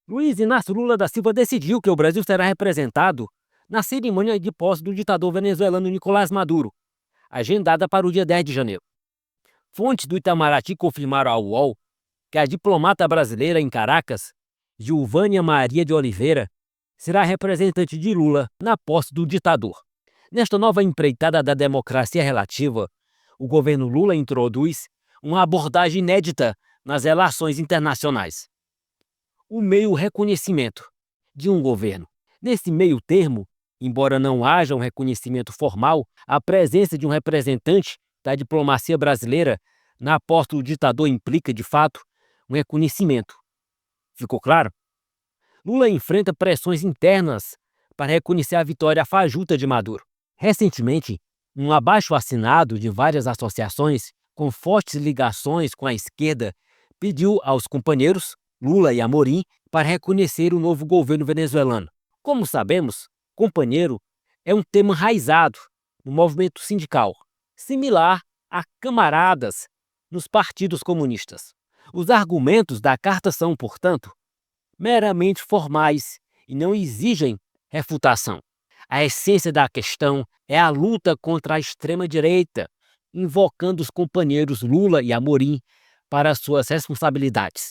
Luiz Inácio Lula da Silva decidiu que o Brasil será representado na cerimônia de posse do ditador venezuelano Nicolás Maduro, agendada para o dia 10 de janeiro. Fontes do Itamaraty confirmaram ao UOL que a diplomata brasileira em Caracas, Gilvânia Maria de Oliveira, será representante de Lula na posse do ditador. Nesta nova empreitada da democracia relativa, o governo Lula introduz uma abordagem inédita nas relações internacionais: o meio reconhecimento de um governo. Nesse meio termo, embora não haja um reconhecimento formal, a presença de um representante da diplomacia brasileira na posse do ditador implica, de fato, um reconhecimento. Ficou claro? Lula enfrenta pressões internas para reconhecer a vitória fajuta de Maduro. Recentemente, um abaixo-assinado de várias associações com fortes ligações com a esquerda pediu aos companheiros Lula e Amorim para reconhecer o novo governo venezuelano. Como sabemos, companheiro é um termo enraizado no movimento sindical, similar a camaradas nos partidos comunistas. Os argumentos da carta são, portanto, meramente formais e não exigem refutação. A essência da questão é a luta contra a extrema-direita, invocando os companheiros Lula e Amorim para suas responsabilidades.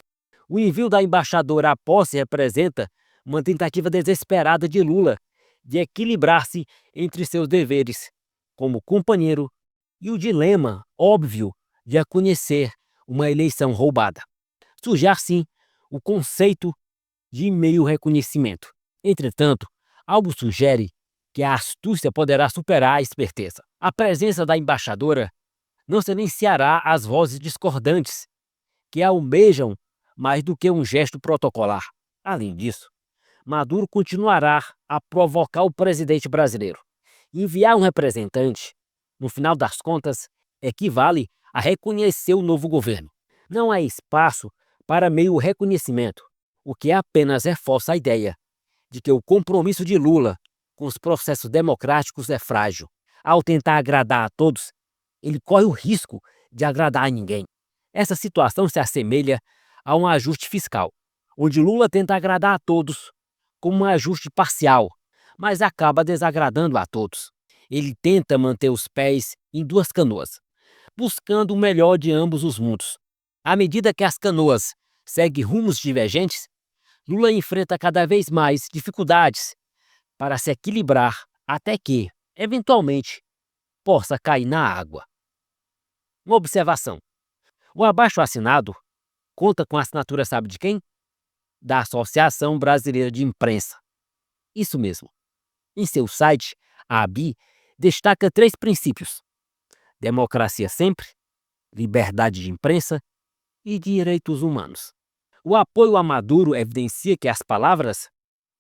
O envio da embaixadora à posse representa uma tentativa desesperada de Lula de equilibrar-se entre seus deveres como companheiro e o dilema óbvio de reconhecer uma eleição roubada. Surge assim o conceito de meio reconhecimento. Entretanto, algo sugere que a astúcia poderá superar a esperteza. A presença da embaixadora não silenciará as vozes discordantes que almejam mais do que um gesto protocolar. Além disso, Maduro continuará a provocar o presidente brasileiro. Enviar um representante, no final das contas, equivale a reconhecer o novo governo. Não há espaço para meio reconhecimento, o que apenas reforça a ideia de que o compromisso de Lula com os processos democráticos é frágil. Ao tentar agradar a todos, ele corre o risco de agradar a ninguém. Essa situação se assemelha a um ajuste fiscal, onde Lula tenta agradar a todos como um ajuste parcial, mas acaba desagradando a todos. Ele tenta manter os pés em duas canoas, buscando o melhor de ambos os mundos. À medida que as canoas seguem rumos divergentes, Lula enfrenta cada vez mais dificuldades para se equilibrar até que, eventualmente, possa cair na água. Uma observação: o abaixo-assinado conta com a assinatura, sabe de quem? Da Associação Brasileira de Imprensa. Isso mesmo. Em seu site, a ABI destaca 3 princípios: democracia sempre, liberdade de imprensa e direitos humanos. O apoio a Maduro evidencia que as palavras,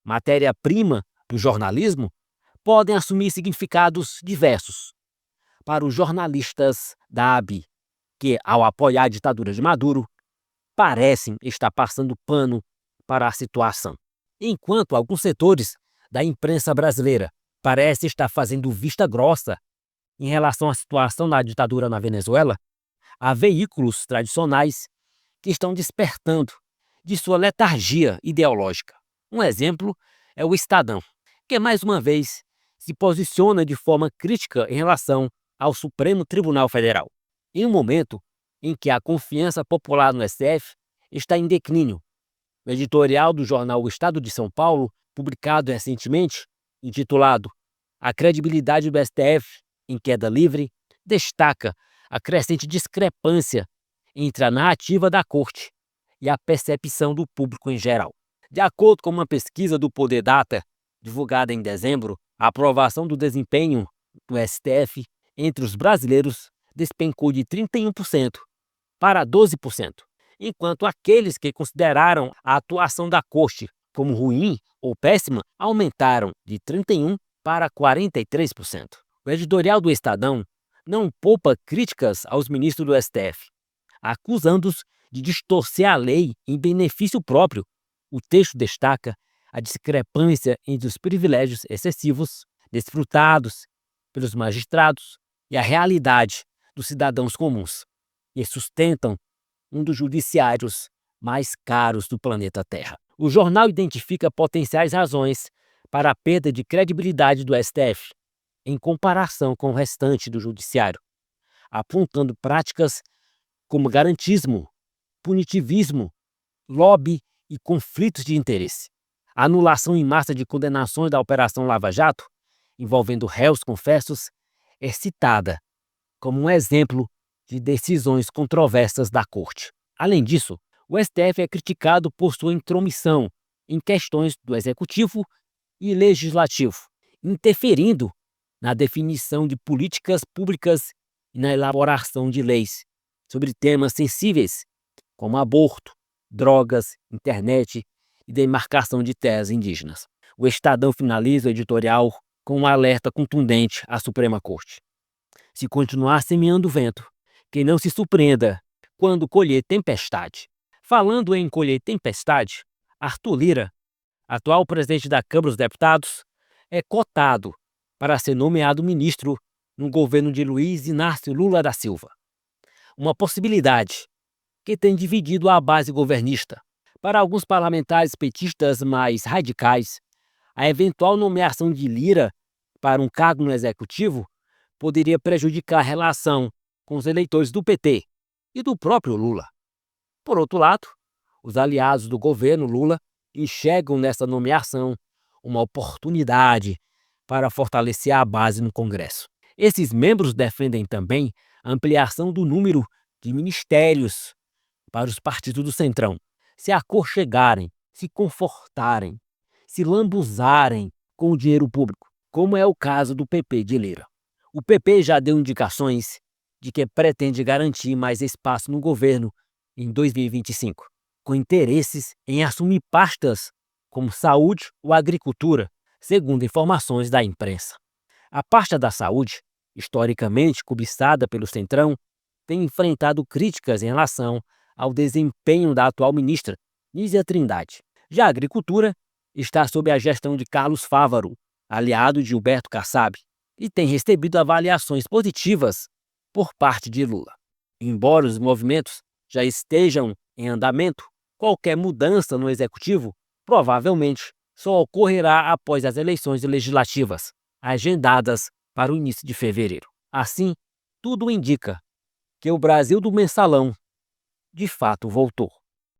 matéria-prima do jornalismo, podem assumir significados diversos. Para os jornalistas da ABI, que, ao apoiar a ditadura de Maduro, parecem estar passando pano para a situação, enquanto alguns setores da imprensa brasileira parecem estar fazendo vista grossa em relação à situação da ditadura na Venezuela, há veículos tradicionais que estão despertando de sua letargia ideológica. Um exemplo é o Estadão, que mais uma vez se posiciona de forma crítica em relação ao Supremo Tribunal Federal, em um momento em que a confiança popular no STF está em declínio. O editorial do jornal O Estado de São Paulo, publicado recentemente, intitulado "A credibilidade do STF em queda livre", destaca a crescente discrepância entre a narrativa da Corte e a percepção do público em geral. De acordo com uma pesquisa do Poder Data, divulgada em dezembro, a aprovação do desempenho do STF entre os brasileiros despencou de 31% para 12%, enquanto aqueles que consideraram a atuação da Corte como ruim ou péssima aumentaram de 31% para 43%. O editorial do Estadão não poupa críticas aos ministros do STF, acusando-os de distorcer a lei em benefício próprio. O texto destaca a discrepância entre os privilégios excessivos desfrutados pelos magistrados e a realidade dos cidadãos comuns, e sustentam um dos judiciários mais caros do planeta Terra. O jornal identifica potenciais razões para a perda de credibilidade do STF, em comparação com o restante do judiciário, apontando práticas como garantismo, punitivismo, lobby e conflitos de interesse. A anulação em massa de condenações da Operação Lava Jato, envolvendo réus confessos, é citada como um exemplo de decisões controversas da Corte. Além disso, o STF é criticado por sua intromissão em questões do Executivo e Legislativo, interferindo na definição de políticas públicas e na elaboração de leis sobre temas sensíveis como aborto, drogas, internet e demarcação de terras indígenas. O Estadão finaliza o editorial com um alerta contundente à Suprema Corte. Se continuar semeando vento, que não se surpreenda quando colher tempestade. Falando em colher tempestade, Arthur Lira, atual presidente da Câmara dos Deputados, é cotado para ser nomeado ministro no governo de Luiz Inácio Lula da Silva. Uma possibilidade que tem dividido a base governista. Para alguns parlamentares petistas mais radicais, a eventual nomeação de Lira para um cargo no Executivo poderia prejudicar a relação com os eleitores do PT e do próprio Lula. Por outro lado, os aliados do governo Lula enxergam nessa nomeação uma oportunidade para fortalecer a base no Congresso. Esses membros defendem também a ampliação do número de ministérios para os partidos do Centrão, se aconchegarem, se confortarem, se lambuzarem com o dinheiro público, como é o caso do PP de Lira. O PP já deu indicações de que pretende garantir mais espaço no governo em 2025, com interesses em assumir pastas como saúde ou agricultura, segundo informações da imprensa. A pasta da saúde, historicamente cobiçada pelo Centrão, tem enfrentado críticas em relação ao desempenho da atual ministra, Nízia Trindade. Já a agricultura está sob a gestão de Carlos Fávaro, aliado de Gilberto Kassab, e tem recebido avaliações positivas por parte de Lula. Embora os movimentos já estejam em andamento, qualquer mudança no executivo provavelmente só ocorrerá após as eleições legislativas, agendadas para o início de fevereiro. Assim, tudo indica que o Brasil do Mensalão de fato voltou.